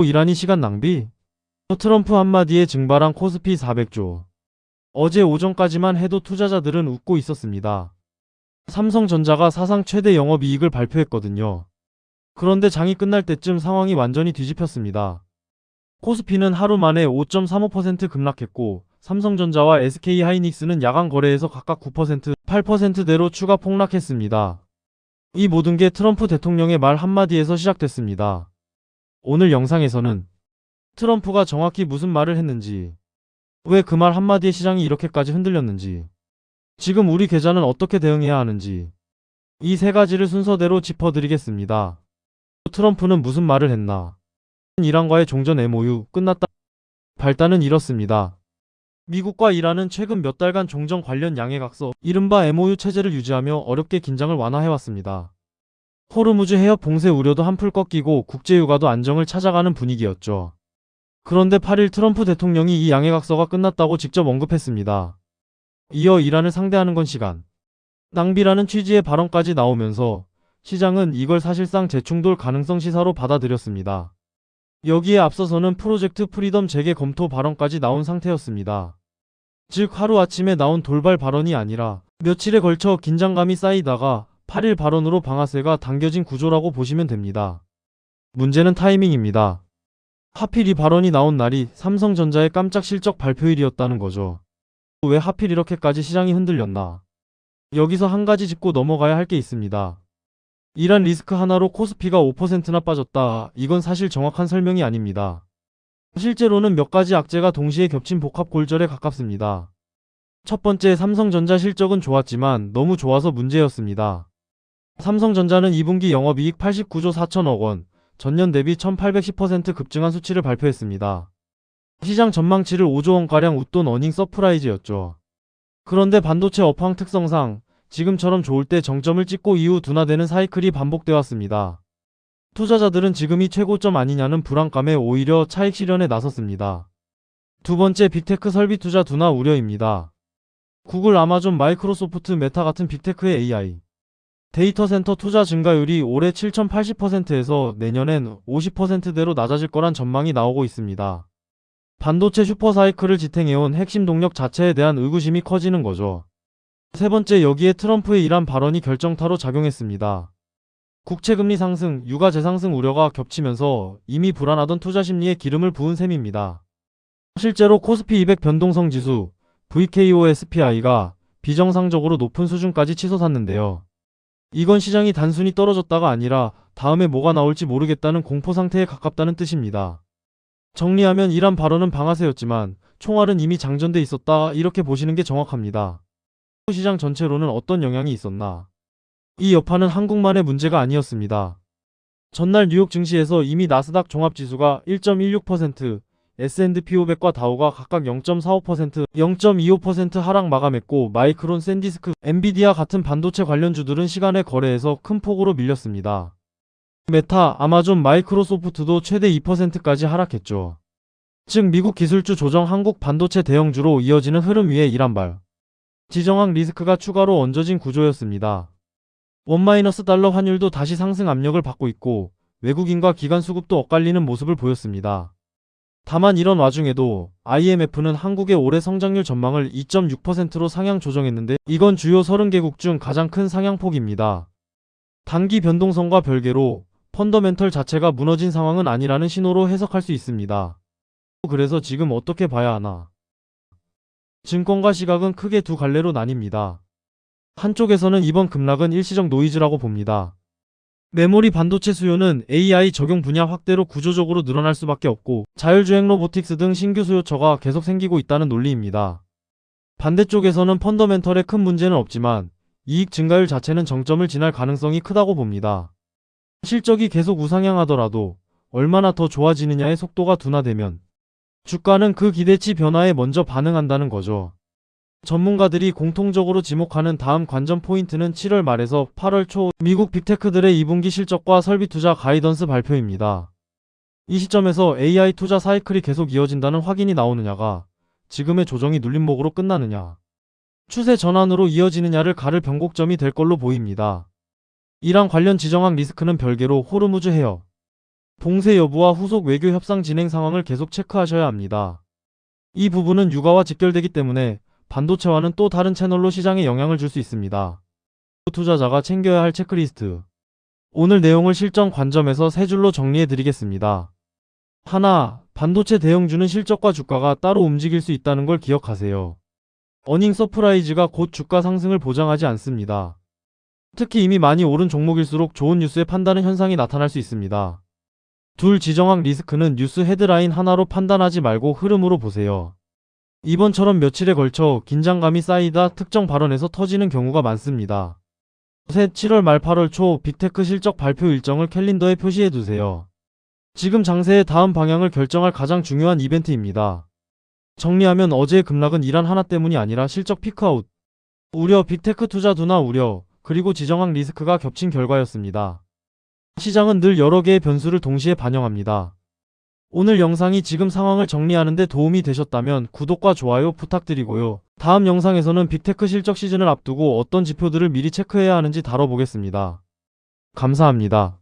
이란이 시간 낭비? 트럼프 한마디에 증발한 코스피 400조. 어제 오전까지만 해도 투자자들은 웃고 있었습니다. 삼성전자가 사상 최대 영업이익을 발표했거든요. 그런데 장이 끝날 때쯤 상황이 완전히 뒤집혔습니다. 코스피는 하루 만에 5.35% 급락했고 삼성전자와 SK하이닉스는 야간 거래에서 각각 9%, 8%대로 추가 폭락했습니다. 이 모든 게 트럼프 대통령의 말 한마디에서 시작됐습니다. 오늘 영상에서는 트럼프가 정확히 무슨 말을 했는지, 왜 그 말 한마디에 시장이 이렇게까지 흔들렸는지, 지금 우리 계좌는 어떻게 대응해야 하는지, 이 세 가지를 순서대로 짚어드리겠습니다. 트럼프는 무슨 말을 했나? 이란과의 종전 MOU 끝났다. 발단은 이렇습니다. 미국과 이란은 최근 몇 달간 종전 관련 양해각서, 이른바 MOU 체제를 유지하며 어렵게 긴장을 완화해왔습니다. 호르무즈 해협 봉쇄 우려도 한풀 꺾이고 국제유가도 안정을 찾아가는 분위기였죠. 그런데 8일 트럼프 대통령이 이 양해각서가 끝났다고 직접 언급했습니다. 이어 이란을 상대하는 건 시간 낭비라는 취지의 발언까지 나오면서 시장은 이걸 사실상 재충돌 가능성 시사로 받아들였습니다. 여기에 앞서서는 프로젝트 프리덤 재개 검토 발언까지 나온 상태였습니다. 즉 하루아침에 나온 돌발 발언이 아니라 며칠에 걸쳐 긴장감이 쌓이다가 8일 발언으로 방아쇠가 당겨진 구조라고 보시면 됩니다. 문제는 타이밍입니다. 하필 이 발언이 나온 날이 삼성전자의 깜짝 실적 발표일이었다는 거죠. 왜 하필 이렇게까지 시장이 흔들렸나? 여기서 한 가지 짚고 넘어가야 할 게 있습니다. 이란 리스크 하나로 코스피가 5%나 빠졌다. 이건 사실 정확한 설명이 아닙니다. 실제로는 몇 가지 악재가 동시에 겹친 복합 골절에 가깝습니다. 첫 번째, 삼성전자 실적은 좋았지만 너무 좋아서 문제였습니다. 삼성전자는 2분기 영업이익 89조 4천억 원, 전년 대비 1810% 급증한 수치를 발표했습니다. 시장 전망치를 5조 원가량 웃돈 어닝 서프라이즈였죠. 그런데 반도체 업황 특성상 지금처럼 좋을 때 정점을 찍고 이후 둔화되는 사이클이 반복돼 왔습니다. 투자자들은 지금이 최고점 아니냐는 불안감에 오히려 차익 실현에 나섰습니다. 두 번째, 빅테크 설비 투자 둔화 우려입니다. 구글, 아마존, 마이크로소프트, 메타 같은 빅테크의 AI 데이터 센터 투자 증가율이 올해 7,080%에서 내년엔 50%대로 낮아질 거란 전망이 나오고 있습니다. 반도체 슈퍼사이클을 지탱해온 핵심 동력 자체에 대한 의구심이 커지는 거죠. 세 번째, 여기에 트럼프의 이란 발언이 결정타로 작용했습니다. 국채금리 상승, 유가재 상승 우려가 겹치면서 이미 불안하던 투자 심리에 기름을 부은 셈입니다. 실제로 코스피 200 변동성 지수 VKOSPI가 비정상적으로 높은 수준까지 치솟았는데요. 이건 시장이 단순히 떨어졌다가 아니라 다음에 뭐가 나올지 모르겠다는 공포 상태에 가깝다는 뜻입니다. 정리하면 이란 발언은 방아쇠였지만 총알은 이미 장전돼 있었다, 이렇게 보시는 게 정확합니다. 시장 전체로는 어떤 영향이 있었나? 이 여파는 한국만의 문제가 아니었습니다. 전날 뉴욕 증시에서 이미 나스닥 종합지수가 1.16%, S&P 500과 다우가 각각 0.45%, 0.25% 하락 마감했고 마이크론, 샌디스크, 엔비디아 같은 반도체 관련주들은 시간의 거래에서 큰 폭으로 밀렸습니다. 메타, 아마존, 마이크로소프트도 최대 2%까지 하락했죠. 즉 미국 기술주 조정 한국 반도체 대형주로 이어지는 흐름 위에 이란발 지정학 리스크가 추가로 얹어진 구조였습니다. 원-달러 환율도 다시 상승 압력을 받고 있고 외국인과 기관 수급도 엇갈리는 모습을 보였습니다. 다만 이런 와중에도 IMF는 한국의 올해 성장률 전망을 2.6%로 상향 조정했는데 이건 주요 30개국 중 가장 큰 상향폭입니다. 단기 변동성과 별개로 펀더멘털 자체가 무너진 상황은 아니라는 신호로 해석할 수 있습니다. 그래서 지금 어떻게 봐야 하나? 증권가 시각은 크게 두 갈래로 나뉩니다. 한쪽에서는 이번 급락은 일시적 노이즈라고 봅니다. 메모리 반도체 수요는 AI 적용 분야 확대로 구조적으로 늘어날 수밖에 없고 자율주행 로보틱스 등 신규 수요처가 계속 생기고 있다는 논리입니다. 반대쪽에서는 펀더멘털에 큰 문제는 없지만 이익 증가율 자체는 정점을 지날 가능성이 크다고 봅니다. 실적이 계속 우상향하더라도 얼마나 더 좋아지느냐의 속도가 둔화되면 주가는 그 기대치 변화에 먼저 반응한다는 거죠. 전문가들이 공통적으로 지목하는 다음 관전 포인트는 7월 말에서 8월 초 미국 빅테크들의 2분기 실적과 설비 투자 가이던스 발표입니다. 이 시점에서 AI 투자 사이클이 계속 이어진다는 확인이 나오느냐가 지금의 조정이 눌림목으로 끝나느냐, 추세 전환으로 이어지느냐를 가를 변곡점이 될 걸로 보입니다. 이란 관련 지정학 리스크는 별개로 호르무즈 해협 봉쇄 여부와 후속 외교 협상 진행 상황을 계속 체크하셔야 합니다. 이 부분은 육아와 직결되기 때문에 반도체와는 또 다른 채널로 시장에 영향을 줄 수 있습니다. 투자자가 챙겨야 할 체크리스트. 오늘 내용을 실전 관점에서 세 줄로 정리해 드리겠습니다. 하나, 반도체 대형주는 실적과 주가가 따로 움직일 수 있다는 걸 기억하세요. 어닝 서프라이즈가 곧 주가 상승을 보장하지 않습니다. 특히 이미 많이 오른 종목일수록 좋은 뉴스에 판다는 현상이 나타날 수 있습니다. 둘, 지정학 리스크는 뉴스 헤드라인 하나로 판단하지 말고 흐름으로 보세요. 이번처럼 며칠에 걸쳐 긴장감이 쌓이다 특정 발언에서 터지는 경우가 많습니다. 셋, 7월 말 8월 초 빅테크 실적 발표 일정을 캘린더에 표시해 두세요. 지금 장세의 다음 방향을 결정할 가장 중요한 이벤트입니다. 정리하면 어제의 급락은 이란 하나 때문이 아니라 실적 피크아웃, 우려, 빅테크 투자 둔화 우려, 그리고 지정학 리스크가 겹친 결과였습니다. 시장은 늘 여러 개의 변수를 동시에 반영합니다. 오늘 영상이 지금 상황을 정리하는 데 도움이 되셨다면 구독과 좋아요 부탁드리고요. 다음 영상에서는 빅테크 실적 시즌을 앞두고 어떤 지표들을 미리 체크해야 하는지 다뤄보겠습니다. 감사합니다.